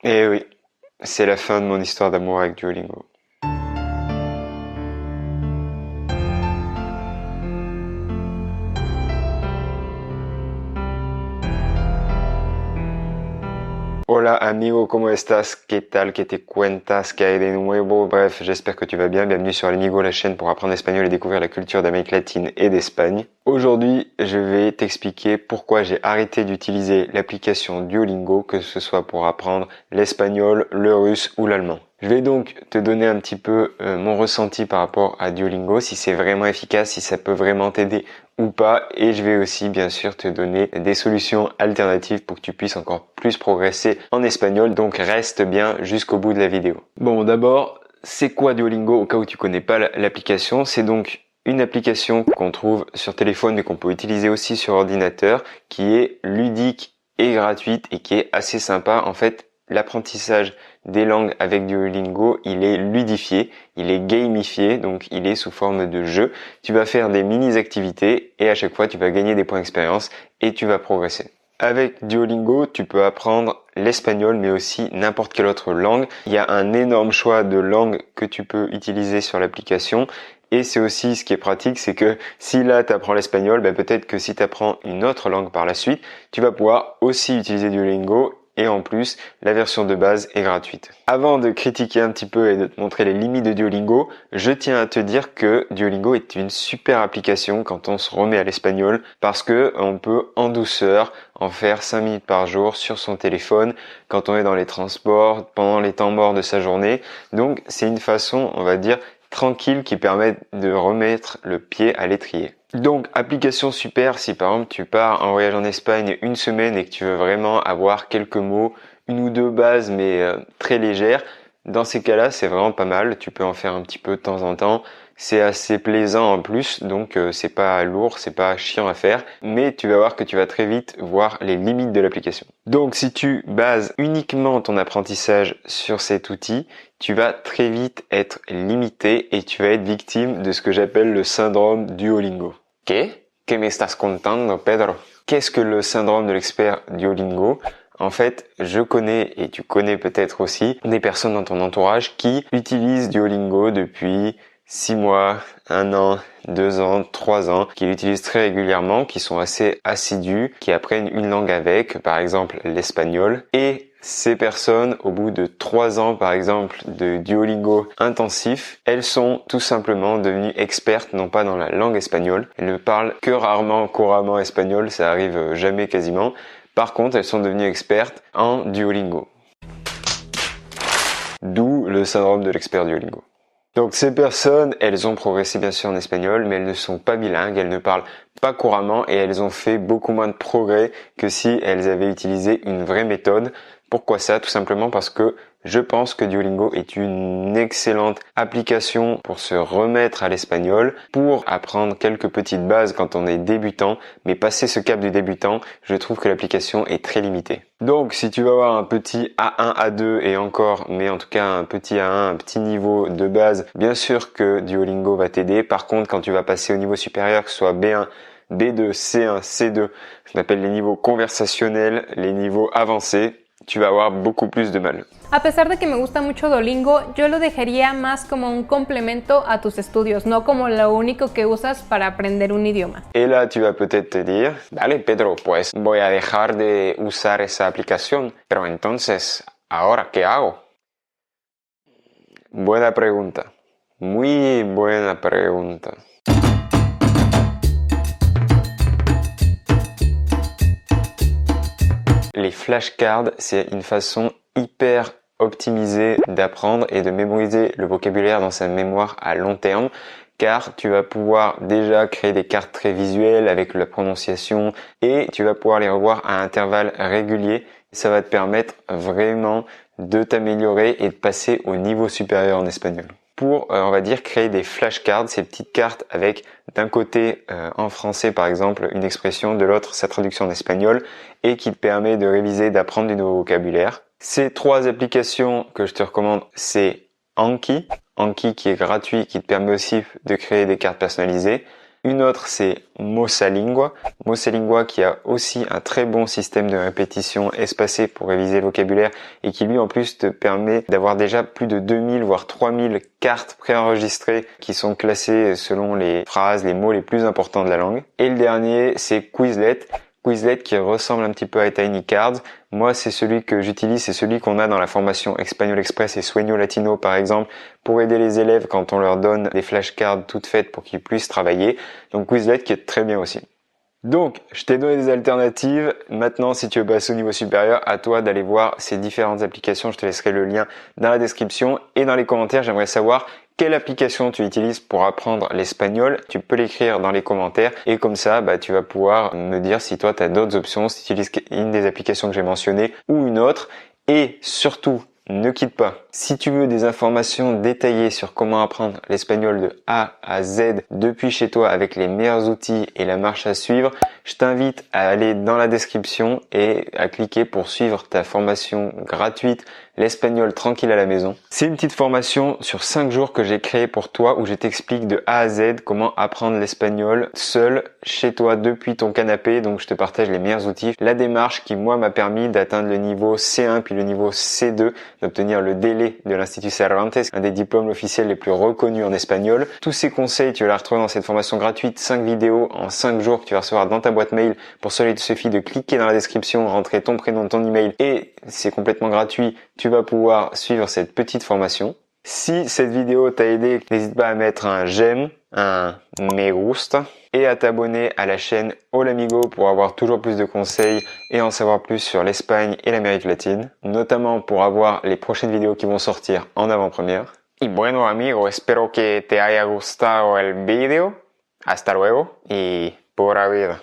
Et oui, c'est la fin de mon histoire d'amour avec Duolingo. Hola amigo, ¿cómo estás? ¿Qué tal? ¿Qué te cuentas? ¿Qué hay de nuevo? Bref, j'espère que tu vas bien. Bienvenue sur Amigo, la chaîne pour apprendre l'espagnol et découvrir la culture d'Amérique latine et d'Espagne. Aujourd'hui, je vais t'expliquer pourquoi j'ai arrêté d'utiliser l'application Duolingo, que ce soit pour apprendre l'espagnol, le russe ou l'allemand. Je vais donc te donner un petit peu mon ressenti par rapport à Duolingo, si c'est vraiment efficace, si ça peut vraiment t'aider ou pas, et je vais aussi bien sûr te donner des solutions alternatives pour que tu puisses encore plus progresser en espagnol, donc reste bien jusqu'au bout de la vidéo. Bon, d'abord, c'est quoi Duolingo au cas où tu connais pas l'application? C'est donc une application qu'on trouve sur téléphone mais qu'on peut utiliser aussi sur ordinateur, qui est ludique et gratuite et qui est assez sympa. En fait, l'apprentissage des langues avec Duolingo, il est ludifié, il est gamifié, donc il est sous forme de jeu. Tu vas faire des mini-activités et à chaque fois tu vas gagner des points d'expérience et tu vas progresser. Avec Duolingo, tu peux apprendre l'espagnol mais aussi n'importe quelle autre langue. Il y a un énorme choix de langues que tu peux utiliser sur l'application. Et c'est aussi ce qui est pratique, c'est que si là tu apprends l'espagnol, peut-être que si tu apprends une autre langue par la suite, tu vas pouvoir aussi utiliser Duolingo. Et en plus, la version de base est gratuite. Avant de critiquer un petit peu et de te montrer les limites de Duolingo, je tiens à te dire que Duolingo est une super application quand on se remet à l'espagnol parce que on peut en douceur en faire 5 minutes par jour sur son téléphone quand on est dans les transports, pendant les temps morts de sa journée. Donc c'est une façon, on va dire, tranquille qui permet de remettre le pied à l'étrier. Donc, application super si par exemple tu pars en voyage en Espagne une semaine et que tu veux vraiment avoir quelques mots, une ou deux bases mais très légères. Dans ces cas-là, c'est vraiment pas mal. Tu peux en faire un petit peu de temps en temps. C'est assez plaisant en plus, donc c'est pas lourd, c'est pas chiant à faire. Mais tu vas voir que tu vas très vite voir les limites de l'application. Donc, si tu bases uniquement ton apprentissage sur cet outil, tu vas très vite être limité et tu vas être victime de ce que j'appelle le syndrome Duolingo. ¿Qué? ¿Qué me estás contando, Pedro? Qu'est-ce que le syndrome de l'expert Duolingo? En fait, je connais, et tu connais peut-être aussi, des personnes dans ton entourage qui utilisent Duolingo depuis 6 mois, 1 an, 2 ans, 3 ans, qui l'utilisent très régulièrement, qui sont assez assidus, qui apprennent une langue avec, par exemple l'espagnol, et ces personnes, au bout de 3 ans, par exemple, de Duolingo intensif, elles sont tout simplement devenues expertes, non pas dans la langue espagnole. Elles ne parlent que rarement, couramment espagnol, ça arrive jamais quasiment. Par contre, elles sont devenues expertes en Duolingo. D'où le syndrome de l'expert Duolingo. Donc ces personnes, elles ont progressé bien sûr en espagnol, mais elles ne sont pas bilingues, elles ne parlent pas couramment et elles ont fait beaucoup moins de progrès que si elles avaient utilisé une vraie méthode. Pourquoi ça? Tout simplement parce que je pense que Duolingo est une excellente application pour se remettre à l'espagnol, pour apprendre quelques petites bases quand on est débutant, mais passer ce cap du débutant, je trouve que l'application est très limitée. Donc si tu veux avoir un petit A1, A2 et encore, mais en tout cas un petit A1, un petit niveau de base, bien sûr que Duolingo va t'aider. Par contre, quand tu vas passer au niveau supérieur, que ce soit B1, B2, C1, C2, ce qu'on appelle les niveaux conversationnels, les niveaux avancés, tu vas avoir beaucoup plus de mal. A pesar de que me gusta mucho Duolingo, yo lo dejaría más como un complemento a tus estudios, no como lo único que usas para aprender un idioma. Et là, tu vas peut-être te dire, vale Pedro, pues voy a dejar de usar esa aplicación, pero entonces, ¿ahora qué hago? Buena pregunta, muy buena pregunta. Les flashcards, c'est une façon hyper optimisée d'apprendre et de mémoriser le vocabulaire dans sa mémoire à long terme, car tu vas pouvoir déjà créer des cartes très visuelles avec la prononciation et tu vas pouvoir les revoir à intervalles réguliers. Ça va te permettre vraiment de t'améliorer et de passer au niveau supérieur en espagnol. Pour, on va dire, créer des flashcards, ces petites cartes avec d'un côté en français par exemple une expression, de l'autre sa traduction en espagnol et qui te permet de réviser, d'apprendre du nouveau vocabulaire. Ces 3 applications que je te recommande, c'est Anki qui est gratuit, qui te permet aussi de créer des cartes personnalisées, Une autre, c'est Mosalingua. Mosalingua qui a aussi un très bon système de répétition espacée pour réviser le vocabulaire et qui lui en plus te permet d'avoir déjà plus de 2000 voire 3000 cartes préenregistrées qui sont classées selon les phrases, les mots les plus importants de la langue. Et le dernier, c'est Quizlet. Quizlet qui ressemble un petit peu à Tiny Cards. Moi, c'est celui que j'utilise, c'est celui qu'on a dans la formation Espagnol Express et Sueño Latino par exemple, pour aider les élèves quand on leur donne des flashcards toutes faites pour qu'ils puissent travailler. Donc Quizlet qui est très bien aussi. Donc, je t'ai donné des alternatives. Maintenant, si tu veux passer au niveau supérieur, à toi d'aller voir ces différentes applications. Je te laisserai le lien dans la description et dans les commentaires. J'aimerais savoir quelle application tu utilises pour apprendre l'espagnol. Tu peux l'écrire dans les commentaires et comme ça, tu vas pouvoir me dire si toi, tu as d'autres options, si tu utilises une des applications que j'ai mentionnées ou une autre. Et surtout, ne quitte pas. Si tu veux des informations détaillées sur comment apprendre l'espagnol de A à Z depuis chez toi avec les meilleurs outils et la marche à suivre, je t'invite à aller dans la description et à cliquer pour suivre ta formation gratuite, l'espagnol tranquille à la maison. C'est une petite formation sur 5 jours que j'ai créée pour toi où je t'explique de A à Z comment apprendre l'espagnol seul chez toi depuis ton canapé. Donc je te partage les meilleurs outils. La démarche qui moi m'a permis d'atteindre le niveau C1 puis le niveau C2, d'obtenir le délai de l'Institut Cervantes, un des diplômes officiels les plus reconnus en espagnol. Tous ces conseils, tu vas les retrouver dans cette formation gratuite, 5 vidéos en 5 jours que tu vas recevoir dans ta boîte mail. Pour cela, il te suffit de cliquer dans la description, rentrer ton prénom, ton email et c'est complètement gratuit. Tu vas pouvoir suivre cette petite formation. Si cette vidéo t'a aidé, n'hésite pas à mettre un j'aime, un me gusta et à t'abonner à la chaîne Hola Amigo pour avoir toujours plus de conseils et en savoir plus sur l'Espagne et l'Amérique latine, notamment pour avoir les prochaines vidéos qui vont sortir en avant-première. Y bueno amigo, espero que te haya gustado el video. Hasta luego y pura vida.